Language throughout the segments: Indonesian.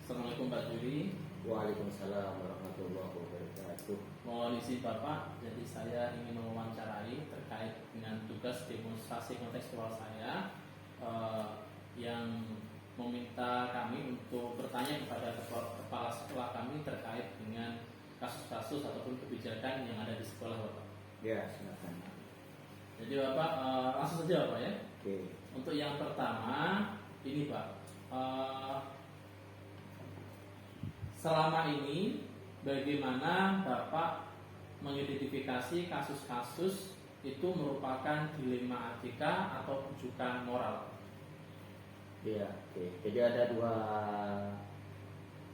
Assalamualaikum Pak Juri. Waalaikumsalam warahmatullahi wabarakatuh. Mohon izin Bapak, jadi saya ingin mewawancarai terkait dengan tugas demonstrasi kontekstual saya yang meminta kami untuk bertanya kepada kepala sekolah kami terkait dengan kasus-kasus ataupun kebijakan yang ada di sekolah Bapak. Ya, silakan. Jadi Bapak langsung saja Bapak ya. Oke. Untuk yang pertama ini Pak, selama ini bagaimana Bapak mengidentifikasi kasus-kasus itu merupakan dilema etika atau rujukan moral? Ya, oke. Jadi ada dua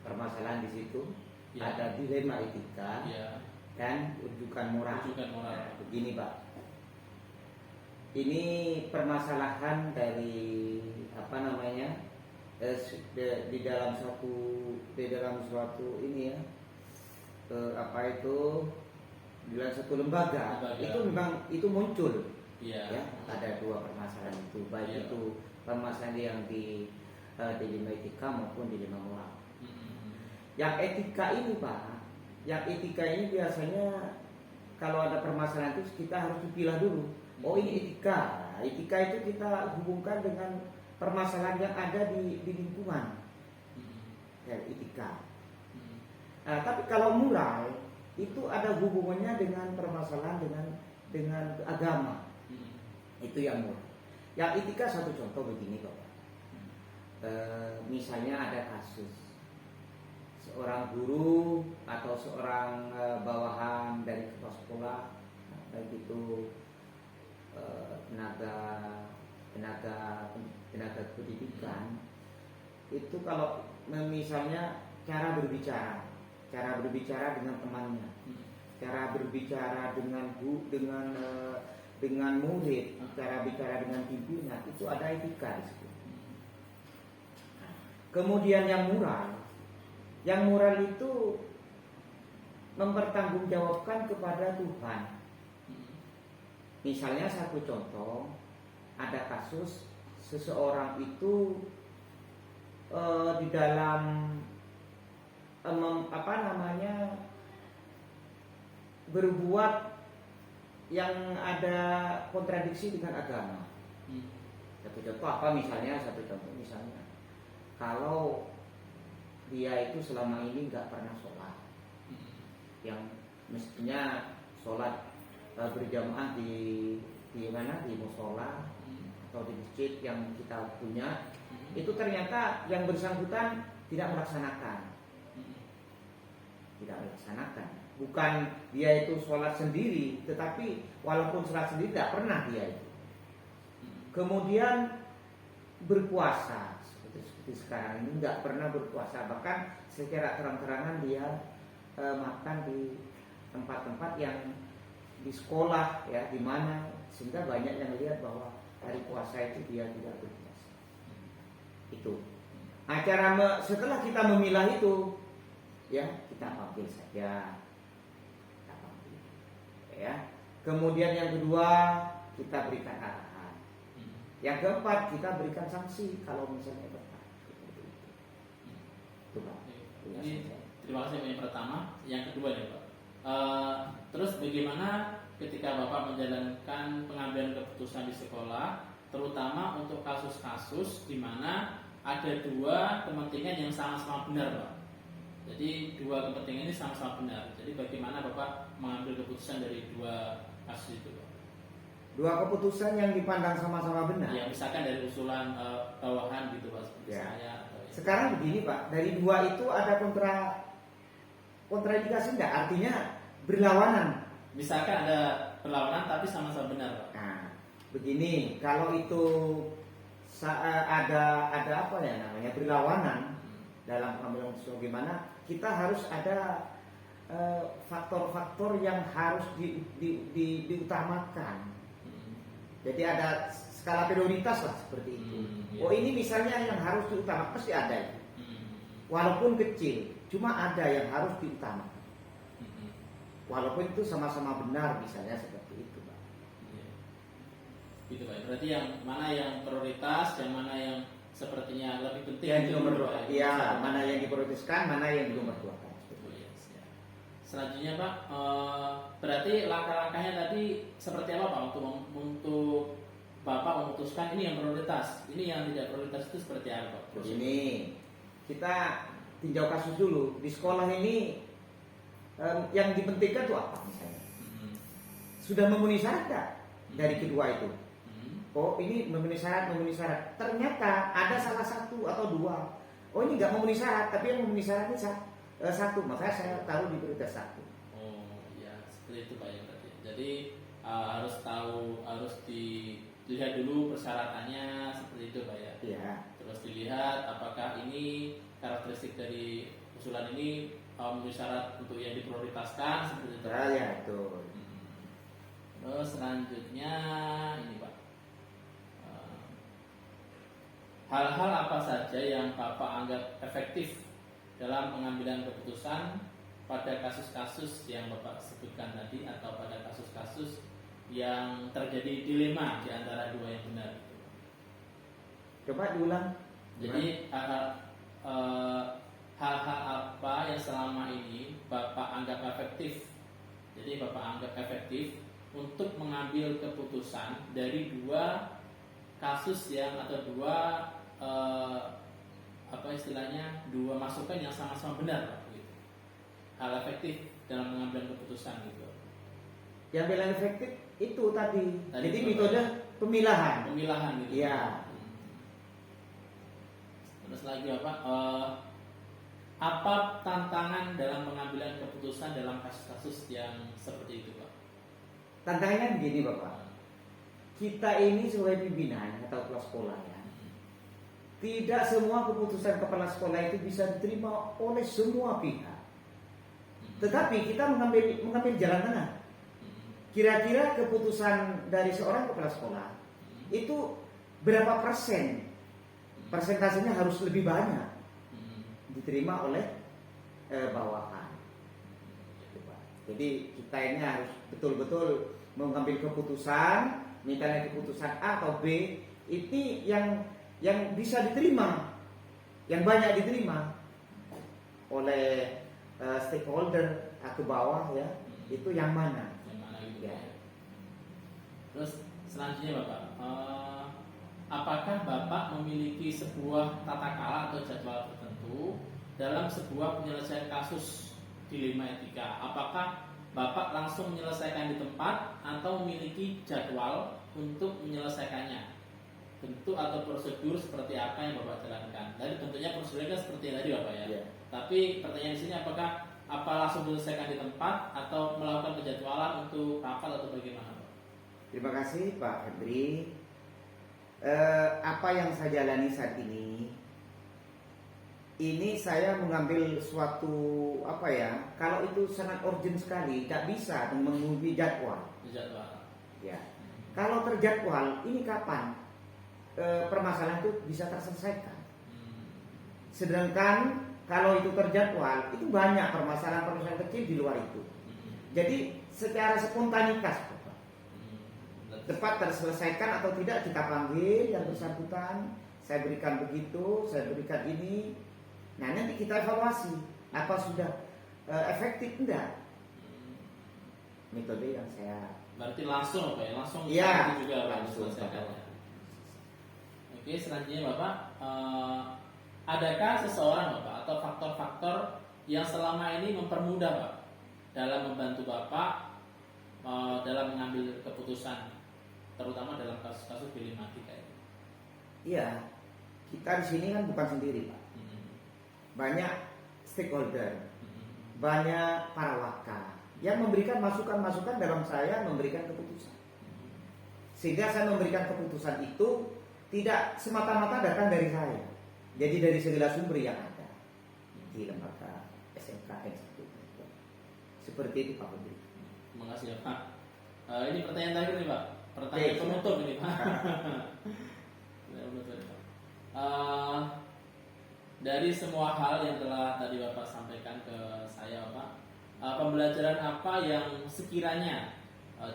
permasalahan di situ. Ya. Ada dilema etika Ya, dan rujukan moral. rujukan moral. Nah, begini Pak. Ini permasalahan dari apa namanya? Di dalam suatu ini ya, apa itu, di dalam satu lembaga. Itu memang itu muncul. Iya. Ya, ada dua permasalahan itu, baik Iya. itu permasalahan yang di dilema etika maupun dilema moral. Yang etika ini Pak, yang etika ini biasanya kalau ada permasalahan itu kita harus dipilah dulu. Oh, ini etika. Nah, etika itu kita hubungkan dengan permasalahan yang ada di lingkungan. Ya, etika. Nah, tapi kalau moral itu ada hubungannya dengan permasalahan dengan agama. Itu yang moral. Yang etika satu contoh begini Bapak. Misalnya ada kasus seorang guru atau seorang bawahan dari kepala sekolah, baik itu tenaga pendidikan, itu kalau misalnya cara berbicara dengan temannya, cara berbicara dengan murid, cara bicara dengan pimpinan, itu ada etika di situ. Kemudian yang moral itu mempertanggungjawabkan kepada Tuhan. Misalnya satu contoh, ada kasus seseorang itu di dalam berbuat yang ada kontradiksi dengan agama. Satu contoh misalnya kalau dia itu selama ini nggak pernah sholat, yang mestinya sholat berjamaah di mana, di musola atau di masjid yang kita punya, itu ternyata yang bersangkutan tidak melaksanakan. Bukan dia itu sholat sendiri, tetapi walaupun sholat sendiri tidak pernah dia itu. Kemudian berpuasa seperti sekarang ini nggak pernah berpuasa, bahkan secara terang-terangan dia makan di tempat-tempat yang di sekolah ya, di mana, sehingga banyak yang lihat bahwa hari puasa itu dia tidak berpuasa. Itu setelah kita memilah itu ya, kita panggil saja, ya. Kemudian yang kedua, kita berikan arahan. Yang keempat, kita berikan sanksi kalau misalnya tepat. Itu Pak. Jadi terima kasih yang pertama. Yang kedua ya Pak, terus bagaimana ketika Bapak menjalankan pengambilan keputusan di sekolah, terutama untuk kasus-kasus di mana ada dua kepentingan yang sama-sama benar Pak? Jadi dua kepentingan ini sama-sama benar. Jadi bagaimana Bapak mengambil keputusan dari dua kasus itu Pak? Dua keputusan yang dipandang sama-sama benar. Ya, misalkan dari usulan bawahan gitu Pak, seperti Ya. saya atau ya. Sekarang begini Pak, dari dua itu ada kontraindikasi enggak? Artinya berlawanan. Misalkan ada perlawanan tapi sama-sama benar Pak. Nah, begini, kalau itu ada apa ya namanya, berlawanan dalam pengambilan keputusan, bagaimana kita harus ada faktor-faktor yang harus diutamakan. Jadi ada skala prioritas lah seperti itu. Iya. Oh, ini misalnya yang harus diutamakan, pasti ada itu. Walaupun kecil, cuma ada yang harus diutamakan. Walaupun itu sama-sama benar, misalnya seperti itu, Pak. Gitu Pak. Berarti yang mana yang prioritas dan mana yang sepertinya lebih penting yang itu nomor dulu, dua. Pak, ya. Iya, mana yang diprioritaskan, mana yang nomor dua. Oh, yes, ya. Selanjutnya Pak, berarti langkah-langkahnya tadi seperti apa Pak untuk Bapak memutuskan ini yang prioritas, ini yang tidak prioritas itu seperti apa Pak? Begini, kita tinjau kasus dulu di sekolah ini, yang dipentingkan itu apa misalnya? Sudah memenuhi syarat nggak dari kedua itu? Oh ini memenuhi syarat. Ternyata ada salah satu atau dua. Oh ini nggak memenuhi syarat, tapi yang memenuhi syarat ini satu. Makanya saya taruh di prioritas satu. Oh ya, seperti itu Pak ya berarti. Jadi harus dilihat dulu persyaratannya seperti itu Pak ya. Iya. Terus dilihat apakah ini karakteristik dari usulan ini memenuhi syarat untuk yang diprioritaskan seperti itu. Ya betul. Terus selanjutnya ini Pak. Hal-hal apa saja yang Bapak anggap efektif dalam pengambilan keputusan pada kasus-kasus yang Bapak sebutkan tadi atau pada kasus-kasus yang terjadi dilema di antara dua yang benar? Coba diulang. Jadi hal-hal apa yang selama ini Bapak anggap efektif? Jadi Bapak anggap efektif untuk mengambil keputusan dari dua kasus yang atau dua dua masukan yang sama-sama benar Pak, gitu. Hal efektif dalam mengambil keputusan gitu. Yang bilang efektif itu tadi. Jadi itu metode pemilahan. Pemilahan gitu. Iya. Terus lagi apa tantangan dalam pengambilan keputusan dalam kasus-kasus yang seperti itu Pak? Tantangannya begini Bapak. Kita ini sebagai pimpinan atau kepala sekolah ya, tidak semua keputusan kepala sekolah itu bisa diterima oleh semua pihak. Tetapi kita mengambil jalan tengah. Kira-kira keputusan dari seorang kepala sekolah itu berapa persen? Persentasenya harus lebih banyak diterima oleh bawahan. Jadi kita ini harus betul-betul mengambil keputusan, misalnya keputusan A atau B, itu yang bisa diterima, yang banyak diterima oleh stakeholder ke bawah ya, itu yang mana? Yang mana gitu Ya. Terus selanjutnya Bapak, apakah Bapak memiliki sebuah tata cara atau jadwal tertentu dalam sebuah penyelesaian kasus dilema etika? Apakah Bapak langsung menyelesaikan di tempat atau memiliki jadwal untuk menyelesaikannya? Bentuk atau prosedur seperti apa yang Bapak jalankan? Tadi tentunya prosedurnya kan seperti tadi Bapak ya. Ya. Tapi pertanyaan di sini apakah langsung menyelesaikan di tempat atau melakukan penjadwalan untuk rapat atau bagaimana Pak? Terima kasih Pak Hendri. Apa yang saya jalani saat ini saya mengambil suatu kalau itu sangat urgent sekali, tidak bisa menghubungi jadwal. Penjadwalan. Ya. Kalau terjadwal, ini kapan permasalahan itu bisa terselesaikan? Sedangkan kalau itu terjadwal, itu banyak permasalahan kecil di luar itu. Jadi secara spontanitas cepat terselesaikan atau tidak, kita panggil yang bersangkutan, saya berikan begitu, saya berikan ini. Nah nanti kita evaluasi apa sudah efektif enggak metode yang saya. Berarti langsung Pak ya, langsung Iya, itu juga Pak langsung, diselesaikannya. Oke, selanjutnya Bapak, adakah seseorang Bapak atau faktor-faktor yang selama ini mempermudah Pak dalam membantu Bapak dalam mengambil keputusan, terutama dalam kasus-kasus dilematika ini? Iya, kita di sini kan bukan sendiri Pak. Banyak stakeholder, banyak para wakil yang memberikan masukan-masukan dalam saya memberikan keputusan. Sehingga saya memberikan keputusan itu tidak semata-mata datang dari saya. Jadi dari segala sumber yang ada di lembaga SMKN seperti itu Pak Budi. Terima kasih ya Pak. Ini pertanyaan terakhir nih Pak. Pertanyaan penutup ini Pak. Dari semua hal yang telah tadi Bapak sampaikan ke saya Pak, pembelajaran apa yang sekiranya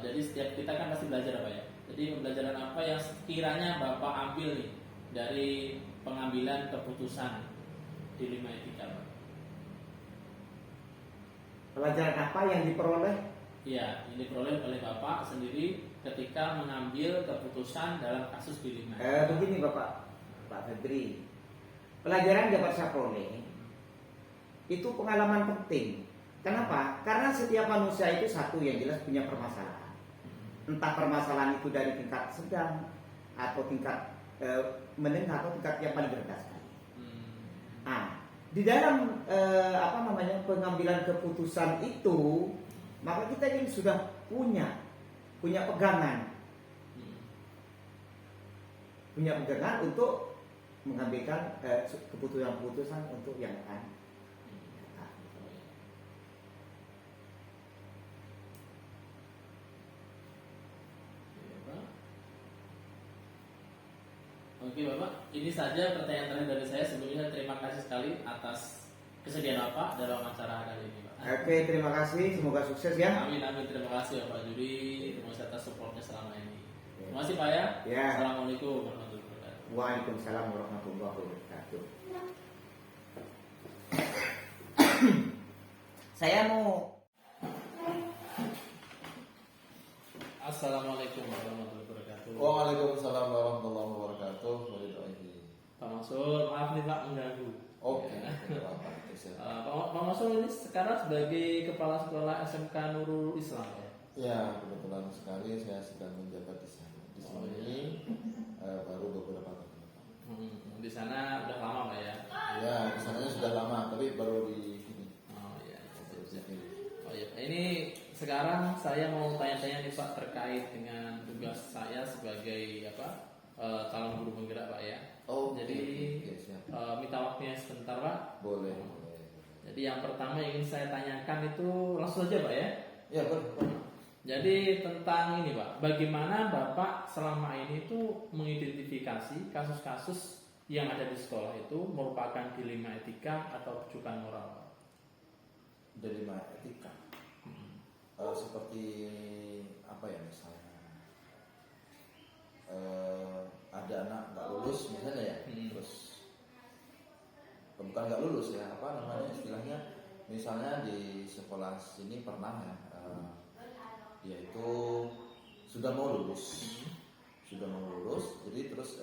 jadi setiap kita kan pasti belajar Pak ya. Jadi pembelajaran apa yang sekiranya Bapak ambil nih dari pengambilan keputusan di 5 etika, Pak? Pelajaran apa yang diperoleh? Iya, ini diperoleh oleh Bapak sendiri ketika mengambil keputusan dalam kasus di 5 etika. Begini Pak Febri, pelajaran yang dapat saya peroleh itu pengalaman penting. Kenapa? Karena setiap manusia itu satu yang jelas punya permasalahan. Entah permasalahan itu dari tingkat sedang atau tingkat menengah atau tingkat yang paling rendah sekali. Nah, di dalam pengambilan keputusan itu, maka kita ini sudah punya pegangan, untuk mengambilkan keputusan untuk yang akan. Oke Bapak, ini saja pertanyaan terakhir dari saya. Sebelumnya terima kasih sekali atas kesediaan Bapak dalam acara kali ini, Pak. Oke, terima kasih. Semoga sukses ya. Amin. Terima kasih Bapak Juri. Terima kasih atas supportnya selama ini. Terima kasih Pak ya. Ya. Assalamualaikum warahmatullahi wabarakatuh. Waalaikumsalam warahmatullahi wabarakatuh. Saya mau. Assalamualaikum warahmatullahi wabarakatuh. Waalaikumsalam warahmatullahi wabarakatuh. Pak Masul, maaf nih Pak mengganggu. Oke. Pak Masul ini sekarang sebagai kepala sekolah SMK Nurul Islam ya. Ya, kebetulan sekali saya sedang menjabat di sana. Di sini baru beberapa tahun. Di sana udah lama Pak ya? Ya, di sananya sudah lama, tapi baru di sini. Oh iya. Ini sekarang saya mau tanya-tanya nih Pak terkait dengan tugas saya sebagai calon guru penggerak Pak ya. Oh, jadi oke, siap. minta waktunya sebentar Pak. Boleh. Jadi yang pertama yang ingin saya tanyakan itu langsung saja Pak ya. Ya, boleh. Jadi tentang ini Pak, bagaimana Bapak selama ini itu mengidentifikasi kasus-kasus yang ada di sekolah itu merupakan dilema etika atau rujukan moral Pak? Dilema etika. Seperti apa ya misalnya? Ada anak nggak lulus misalnya ya, terus bukan nggak lulus ya, apa namanya istilahnya, misalnya di sekolah sini pernah ya, dia itu sudah mau lulus, jadi terus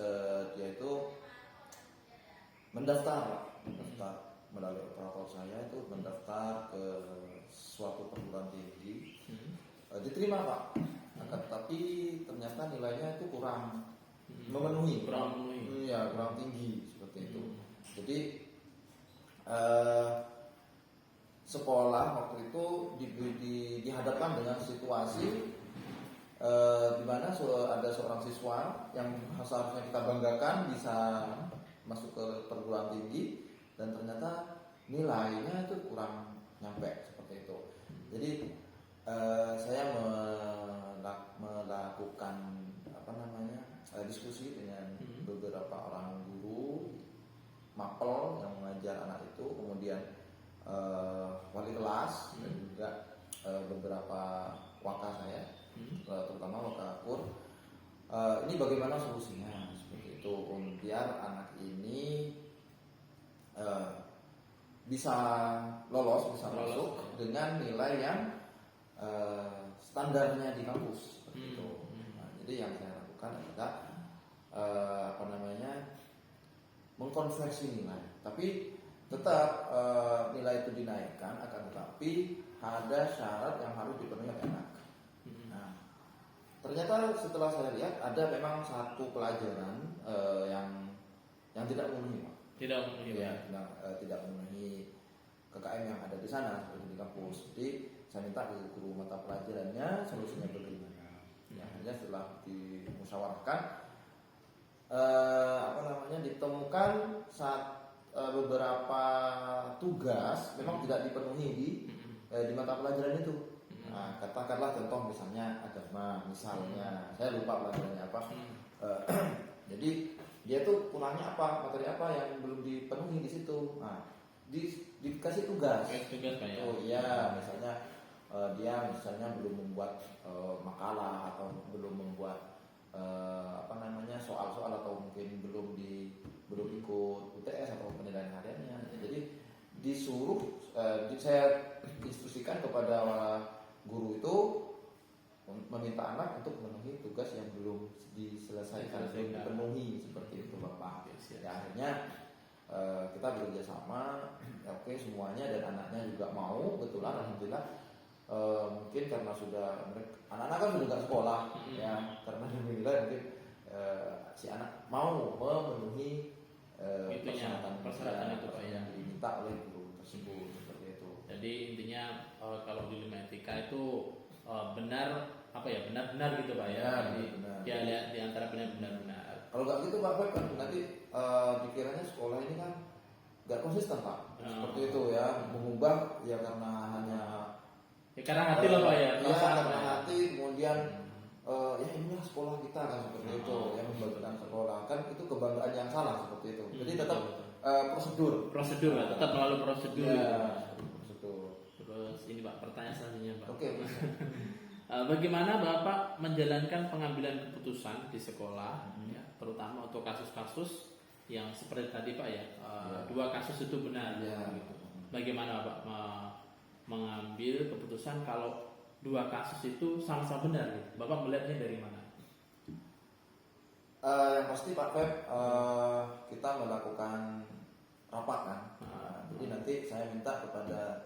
dia itu mendaftar melalui operator saya itu mendaftar ke suatu perguruan tinggi, diterima Pak. Tapi ternyata nilainya itu kurang memenuhi, kurang tinggi seperti itu. Jadi sekolah waktu itu dihadapkan dengan situasi di mana ada seorang siswa yang seharusnya kita banggakan bisa masuk ke perguruan tinggi dan ternyata nilainya itu kurang nyampe seperti itu. Jadi saya melakukan diskusi dengan beberapa orang guru mapel yang mengajar anak itu, kemudian wali kelas dan juga beberapa waka saya, terutama waka kur. Ini bagaimana solusinya seperti itu biar anak ini bisa lolos, bisa masuk dengan nilai yang standarnya di kampus seperti itu. Nah, jadi yang saya lakukan adalah mengkonversi nilai, tapi tetap nilai itu dinaikkan, akan tetapi ada syarat yang harus dipenuhi oleh anak. Nah, ternyata setelah saya lihat ada memang satu pelajaran yang tidak memenuhi, Pak. Tidak memenuhi KKM yang ada di sana seperti di kampus. Jadi saya minta ke guru mata pelajarannya solusinya bagaimana. Ya, akhirnya setelah dimusyawarahkan ditemukan beberapa tugas memang tidak dipenuhi di mata pelajaran itu. Nah, katakanlah contoh misalnya agama, misalnya saya lupa pelajarannya apa. Jadi dia tuh kurangnya apa, materi apa yang belum dipenuhi di situ. Nah, dikasih tugas. Oh iya, misalnya dia belum membuat makalah atau belum membuat soal-soal atau mungkin belum belum ikut UTS atau penilaian hariannya. Jadi disuruh saya instruksikan kepada guru itu meminta anak untuk memenuhi tugas yang belum diselesaikan, belum dipenuhi seperti itu Bapak. Ya, akhirnya kita bekerja sama, oke semuanya, dan anaknya juga mau, betulan alhamdulillah. Mungkin karena sudah anak-anak kan sudah nggak sekolah ya, karena alhamdulillah mungkin si anak mau memenuhi persyaratan itu Pak ya, diminta oleh guru tersebut seperti itu. Jadi intinya kalau di 5 etika itu benar benar-benar gitu Pak ya. Ya, Jadi benar. dia lihat di antara benar-benar. Kalau nggak gitu Pak Feb, kan nanti pikirannya sekolah ini kan nggak konsisten Pak. Seperti itu ya, mengubah ya karena hanya Karena hati lah Pak ya. Iya, karena hati, kemudian ya inilah sekolah kita kan seperti itu, yang membagikan sekolah kan itu kebanggaan yang salah seperti itu. Jadi tetap prosedur lah, tetap melalui prosedur. Ya, prosedur. Terus ini Pak, pertanyaan selanjutnya Pak. Oke. Bagaimana Bapak menjalankan pengambilan keputusan di sekolah, ya, terutama untuk kasus-kasus yang seperti tadi Pak ya, 2 kasus itu benar. Ya. Gitu. Bagaimana Pak mengambil keputusan kalau 2 kasus itu sama-sama benar? Gitu. Bapak melihatnya dari mana? Yang pasti Pak Feb, kita melakukan rapat kan. Jadi nanti saya minta kepada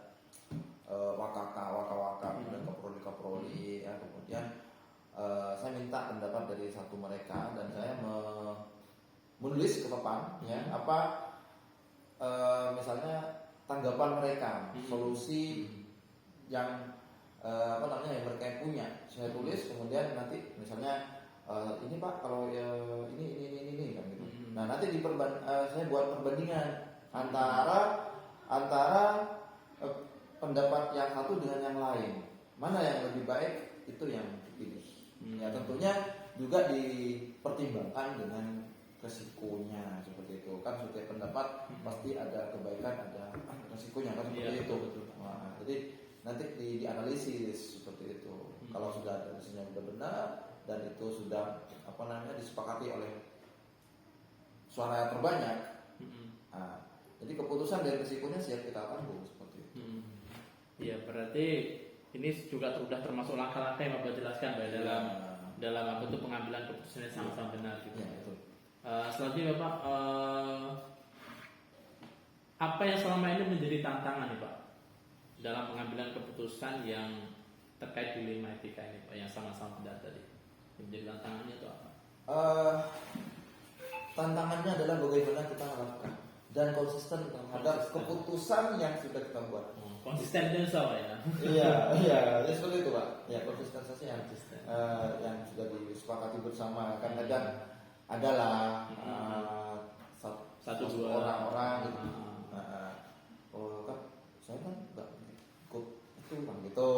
waka-waka dan kaproli ya, kemudian saya minta pendapat dari satu mereka, dan saya menulis ke papan ya apa misalnya tanggapan mereka, solusi yang yang mereka punya saya tulis, kemudian nanti misalnya ini Pak kalau ini kan gitu. Nah nanti saya buat perbandingan antara pendapat yang satu dengan yang lain, mana yang lebih baik itu yang dipilih. Ya tentunya juga dipertimbangkan dengan resikonya seperti itu kan. Setiap pendapat pasti ada kebaikan, ada resikonya kan seperti itu. Nah, jadi nanti dianalisis seperti itu. Kalau sudah ada resikonya sudah benar dan itu sudah disepakati oleh suara yang terbanyak, nah, jadi keputusan dari resikonya siap kita tanggung seperti itu. Ya berarti ini juga sudah termasuk langkah-langkah yang Bapak jelaskan Pak dalam apa itu pengambilan keputusan yang sama-sama benar gitu. Ya, betul. Selanjutnya Bapak, apa yang selama ini menjadi tantangan nih Pak dalam pengambilan keputusan yang terkait di 5 etika ini Pak, yang sama-sama benar tadi? Yang menjadi tantangannya itu apa? Tantangannya adalah bagaimana kita melakukan dan konsisten terhadap keputusan yang sudah kita buat. Konsisten dan sama ya. Iya, seperti itu Pak. Ya, konsistensi yang sudah disepakati bersama. Karena kan adalah satu orang-orang gitu. Kan saya kan nggak ikut itu kan gitu.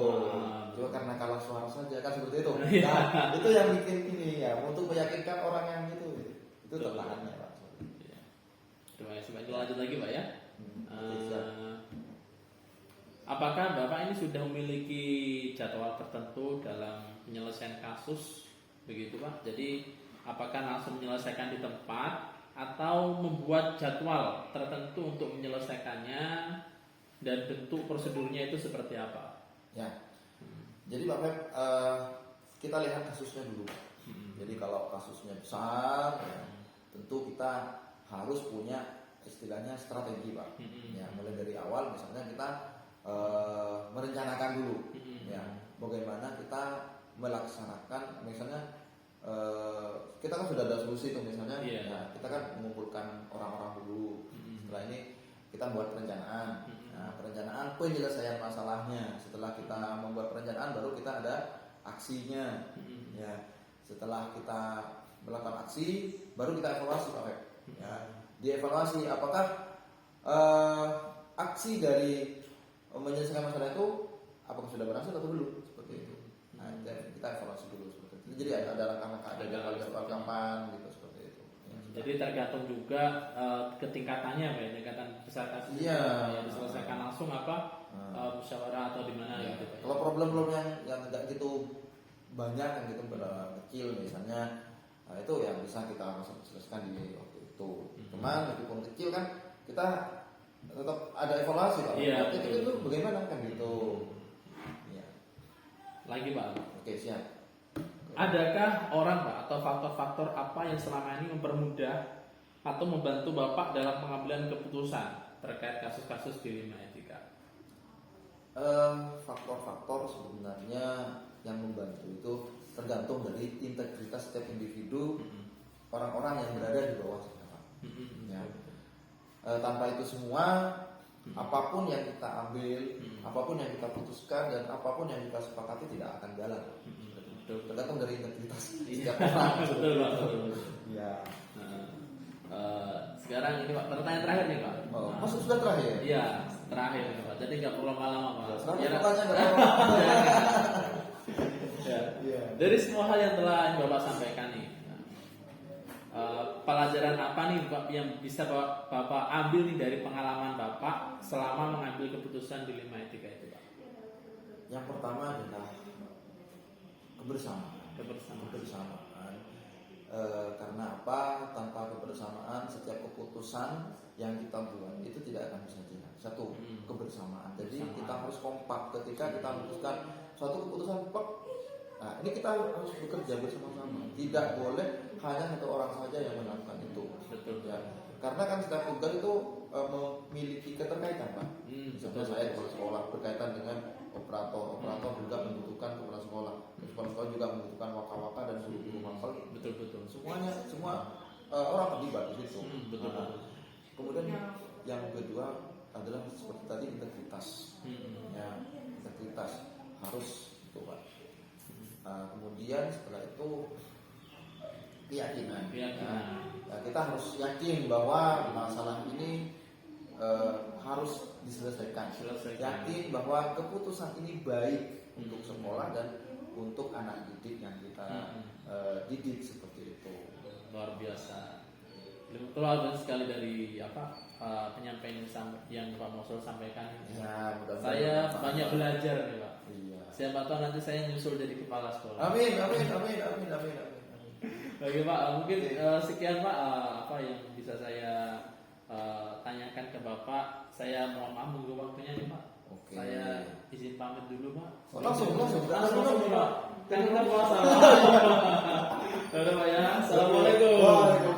Cuma karena kalah suara saja kan seperti itu. Nah, itu yang bikin ini ya, untuk meyakinkan orang yang itu tantangannya Pak. Terima kasih Pak. Lanjut lagi Pak ya. Apakah Bapak ini sudah memiliki jadwal tertentu dalam penyelesaian kasus begitu Pak? Jadi apakah langsung menyelesaikan di tempat atau membuat jadwal tertentu untuk menyelesaikannya, dan bentuk prosedurnya itu seperti apa? Ya. Jadi Pak Feb, kita lihat kasusnya dulu. Jadi kalau kasusnya besar, ya, tentu kita harus punya istilahnya strategi Pak. Ya, mulai dari awal misalnya kita merencanakan dulu, ya, bagaimana kita melaksanakan, misalnya kita kan sudah ada solusi tuh misalnya, ya, kita kan mengumpulkan orang-orang dulu. Setelah ini kita buat perencanaan. Nah, perencanaan penyelesaian masalahnya. Setelah kita membuat perencanaan, baru kita ada aksinya. Ya, setelah kita melakukan aksi, baru kita evaluasi Pak Feb. Ya, dievaluasi apakah aksi dari menyelesaikan masalah itu apakah sudah berhasil atau belum, seperti itu. Nah, kita evaluasi dulu seperti itu. Jadi ada langkah-langkah, ada jadwal kapan gitu seperti itu. Ya, jadi tergantung juga ketingkatannya Pak, tingkatan besar kasusnya. Ya, diselesaikan langsung apa musyawarah atau di mana gitu Pak. Kalau problem yang enggak gitu banyak, yang gitu kecil misalnya, itu yang bisa kita selesaikan di waktu itu. itu. Cuman meskipun kecil kan kita tetap ada evaluasi Pak. Iya, Itu bagaimana kan gitu. Ya. Lagi Pak. Oke, siap. Adakah orang Pak atau faktor-faktor apa yang selama ini mempermudah atau membantu Bapak dalam pengambilan keputusan terkait kasus-kasus di Lima Etika? Faktor-faktor sebenarnya yang membantu itu tergantung dari integritas setiap individu, orang-orang yang berada di bawah kita Pak. Ya. Tanpa itu semua, apapun yang kita ambil, apapun yang kita putuskan dan apapun yang kita sepakati tidak akan jalan. Tergantung dari integritas setiap orang. Betul Pak. Ya. Sekarang ini Pak, pertanyaan terakhir nih Pak. Oh, masuk sudah terakhir. Iya, terakhir nih Pak. Jadi nggak perlu lama-lama Pak. Sekarang Ya, pertanyaan nggak ya. Iya. Dari semua hal yang telah Bapak sampaikan nih, pelajaran apa nih Pak yang bisa Bapak ambil nih dari pengalaman Bapak selama mengambil keputusan di Lima Etika itu Pak? Yang pertama adalah kebersamaan. Karena apa? Tanpa kebersamaan, setiap keputusan yang kita buat itu tidak akan bisa jalan. Satu, kebersamaan. Jadi kita harus kompak ketika kita memutuskan suatu keputusan. Nah, ini kita harus bekerja bersama-sama. Tidak boleh hanya satu orang saja yang melakukan itu. Betul Ya. Karena kan setiap tugas itu memiliki keterkaitan, Pak. Misalnya saya di sekolah berkaitan dengan operator juga membutuhkan kepala sekolah. Kepala sekolah juga membutuhkan waka-waka dan guru-guru mapel. Betul. Semua orang terlibat di situ. Betul. Kemudian yang kedua adalah seperti tadi integritas. Ya, integritas harus itu, Pak. Kemudian setelah itu keyakinan. Nah, kita harus yakin bahwa masalah ini harus diselesaikan. Yakin bahwa keputusan ini baik untuk sekolah dan untuk anak didik yang kita didik seperti itu. Luar biasa. Luar biasa sekali dari penyampaian yang Pak Mosel sampaikan. Ya, mudah-mudahan Saya banyak belajar nih Pak. Iya. Siapa tahu nanti saya nyusul jadi kepala sekolah. Amin. Oke Pak, mungkin sekian Pak apa yang bisa saya tanyakan ke Bapak. Saya mohon maaf menunggu waktunya nih Pak. Oke. Saya izin pamit dulu Pak. Langsung Pak. Kan kita puasa. Udah Pak ya. Assalamualaikum. Waalaikumsalam.